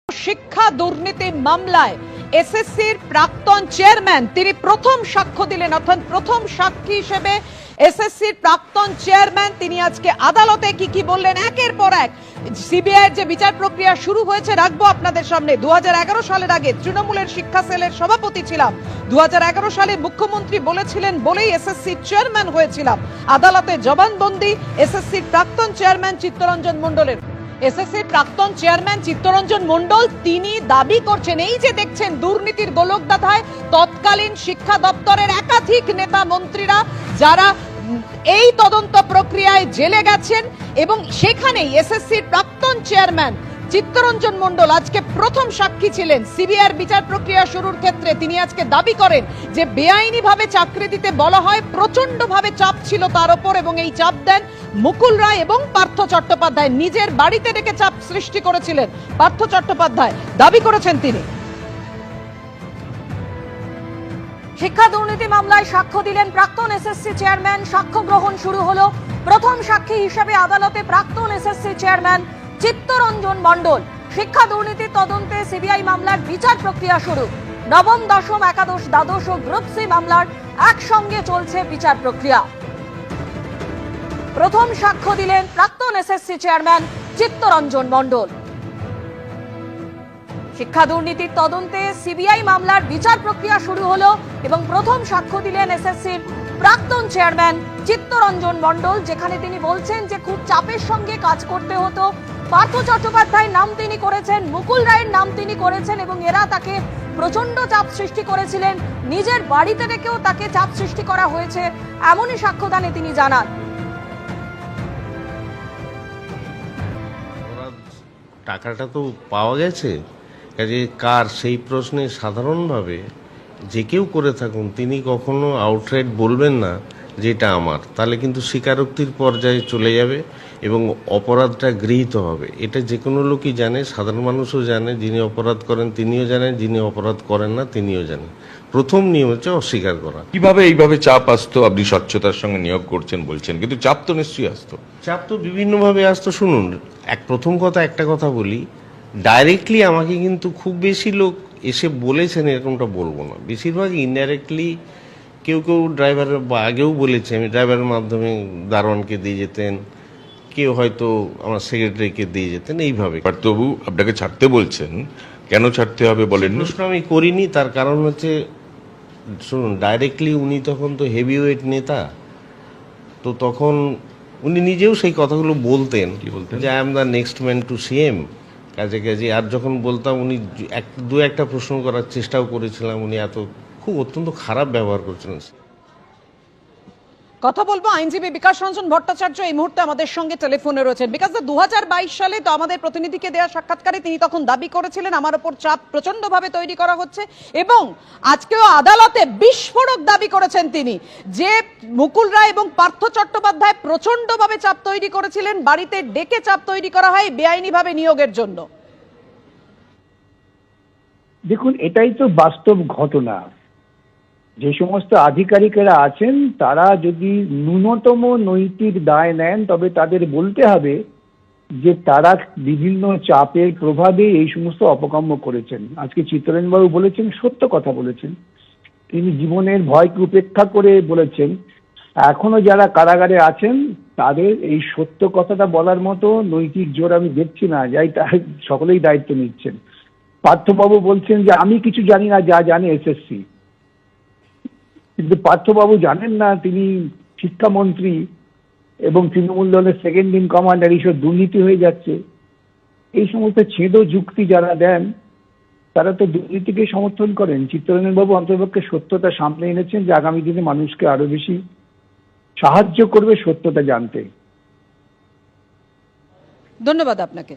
শিক্ষা দুর্নীতি মামলায় এসএসসির প্রাক্তন চেয়ারম্যান তিনি প্রথম সাক্ষ্য দিলেন, অর্থাৎ প্রথম সাক্ষী হিসেবে এসএসসির প্রাক্তন চেয়ারম্যান তিনি আজকে আদালতে কি বললেন একের পর এক। সিবিআইয়ের যে বিচার প্রক্রিয়া শুরু হয়েছে রাখবো আপনাদের সামনে। 2011 সালের আগে তৃণমূলের শিক্ষা সেলের সভাপতি ছিলাম, 2011 সালে মুখ্যমন্ত্রী বলেছিলেন বলেই এসএসসির চেয়ারম্যান হয়েছিলাম। আদালতে জবানবন্দি এসএসসির প্রাক্তন চেয়ারম্যান চিত্তরঞ্জন মণ্ডলের। এসএসসির প্রাক্তন চেয়ারম্যান চিত্তরঞ্জন মণ্ডল তিনি দাবি করছেন এই যে দেখছেন দুর্নীতির গোলকধাঁধায় তৎকালীন শিক্ষা দপ্তরের একাধিক নেতা মন্ত্রীরা যারা এই তদন্ত প্রক্রিয়ায় জেলে গেছেন এবং সেখানেই এসএসসির প্রাক্তন চেয়ারম্যান চিত্তরঞ্জন মণ্ডল আজকে প্রথম সাক্ষী ছিলেন সিবিআইয়ের বিচার প্রক্রিয়া শুরুর ক্ষেত্রে। তিনি আজকে দাবি করেন যে বেআইনিভাবে চাকরি দিতে বলা হয়, প্রচন্ডভাবে চাপ ছিল তার উপর এবং এই চাপ দেন মুকুল রায় এবং পার্থ চট্টোপাধ্যায়। নিজের বাড়িতে ডেকে চাপ সৃষ্টি করেছিলেন পার্থ চট্টোপাধ্যায়, দাবি করেছেন তিনি। শিক্ষা দুর্নীতি মামলায় সাক্ষ্য দিলেন প্রাক্তন এসএসসি চেয়ারম্যান। সাক্ষ্য গ্রহণ শুরু হলো। প্রথম সাক্ষী হিসেবে আদালতে প্রাক্তন এসএসসি চেয়ারম্যান চিত্তরঞ্জন মণ্ডল। শিক্ষা দুর্নীতির তদন্তে সিবিআই মামলার বিচার প্রক্রিয়া শুরু। নবম, দশম, একাদশ, দ্বাদশ ও গ্রুপ সি মামলার একসঙ্গে চলছে বিচার প্রক্রিয়া। প্রথম সাক্ষ্য দিলেন প্রাক্তন এসএসসি চেয়ারম্যান চিত্তরঞ্জন মণ্ডল। শিক্ষা দুর্নীতির তদন্তে সিবিআই মামলার বিচার প্রক্রিয়া শুরু হলো এবং প্রথম সাক্ষ্য দিলেন এসএসসির প্রাক্তন চেয়ারম্যান চিত্তরঞ্জন মণ্ডল, যেখানে তিনি বলছেন যে খুব চাপের সঙ্গে কাজ করতে হতো। পার্থ চট্টোপাধ্যায়ের নাম তিনি করেছেন, মুকুল রায়ের নাম তিনি করেছেন এবং এরা তাকে প্রচন্ড চাপ সৃষ্টি করেছিলেন। নিজের বাড়িতে ডেকেও তাকে চাপ সৃষ্টি করা হয়েছে, এমনই সাক্ষ্যদানে তিনি জানান। টাকাটা তো পাওয়া গেছে, কাজে কার সেই প্রশ্নে সাধারণভাবে যে কেউ করে থাকুন তিনি কখনো আউটরাইট বলবেন না যে এটা আমার, তাহলে কিন্তু স্বীকারোক্তির পর্যায়ে চলে যাবে এবং অপরাধটা গৃহীত হবে। এটা যে কোনো লোকই জানে, সাধারণ মানুষও জানে, যিনি অপরাধ করেন তিনিও জানেন, যিনি অপরাধ করেন না তিনিও জানেন। প্রথম নিয়ম হচ্ছে অস্বীকার করা। কিভাবে এইভাবে চাপ আসতো? আপনি স্বচ্ছতার সঙ্গে নিয়োগ করছেন বলছেন, কিন্তু চাপ তো নিশ্চয়ই আসতো। চাপ তো বিভিন্নভাবে আসতো। শুনুন, প্রথম কথা একটা কথা বলি, ডাইরেক্টলি আমাকে কিন্তু খুব বেশি লোক এসে বলেছেন এরকমটা বলবো না, বেশিরভাগ ইনডাইরেক্টলি কেউ কেউ ড্রাইভারের আগেও বলেছে, আমি ড্রাইভারের মাধ্যমে দারোয়ানকে দিয়ে যেতেন, কেউ হয়তো আমার সেক্রেটারিকে দিয়ে যেতেন, এইভাবে। তবু আপনাকে ছাড়তে বলছেন, কেন ছাড়তে হবে বলেন? প্রশ্ন আমি করিনি, তার কারণ হচ্ছে শুনুন, ডাইরেক্টলি উনি তখন তো হেভিওয়েট নেতা, তো তখন উনি নিজেও সেই কথাগুলো বলতেন যে I am the next man to CM. কাজে কাজে আর যখন বলতাম উনি দু একটা প্রশ্ন করার চেষ্টাও করেছিলাম, উনি খুব অত্যন্ত খারাপ ব্যবহার করছিলেন। কথা বলবো আইনজীবী বিকাশ রঞ্জন ভট্টাচার্য এই মুহূর্তে আমাদের সঙ্গে টেলিফোনে রয়েছেন। বিকাশ দা, 2022 সালে তো আমাদের প্রতিনিধিকে দেওয়া সাক্ষাৎকারে তিনি তখন দাবি করেছিলেন আমার উপর চাপ প্রচন্ডভাবে তৈরি করা হচ্ছে এবং আজকেও আদালতে বিস্ফোরক দাবি করেছেন তিনি যে মুকুল রায় এবং পার্থ চট্টোপাধ্যায় প্রচন্ডভাবে চাপ তৈরি করেছিলেন, বাড়িতে ডেকে চাপ তৈরি করা হয় বেআইনিভাবে নিয়োগের জন্য। দেখুন, এটাই তো বাস্তব ঘটনা। যে সমস্ত আধিকারিকেরা আছেন তারা যদি ন্যূনতম নৈতিক দায় নেন তবে তাদের বলতে হবে যে তারা বিভিন্ন চাপের প্রভাবে এই সমস্ত অপকর্ম করেছেন। আজকে চিত্তরঞ্জনবাবু বলেছেন, সত্য কথা বলেছেন, তিনি জীবনের ভয়কে উপেক্ষা করে বলেছেন। এখনো যারা কারাগারে আছেন তাদের এই সত্য কথাটা বলার মতো নৈতিক জোর আমি দেখছি না, যাই সকলেই দায়িত্ব নিচ্ছেন। পার্থবাবু বলছেন যে আমি কিছু জানি না যা জানে এসএসসি, কিন্তু পার্থবাবু জানেন না তিনি শিক্ষামন্ত্রী এবং তৃণমূল দলের সেকেন্ড ইন কমান্ডার, এইসব দুর্নীতি হয়ে যাচ্ছে। এই সমস্ত ছেদ যুক্তি যারা দেন তারা তো দুর্নীতিকে সমর্থন করেন। চিত্তরঞ্জনবাবু অন্ততপক্ষে সত্যতা সামনে এনেছেন যে আগামী দিনে মানুষকে আরো বেশি সাহায্য করবে সত্যতা জানতে। ধন্যবাদ আপনাকে।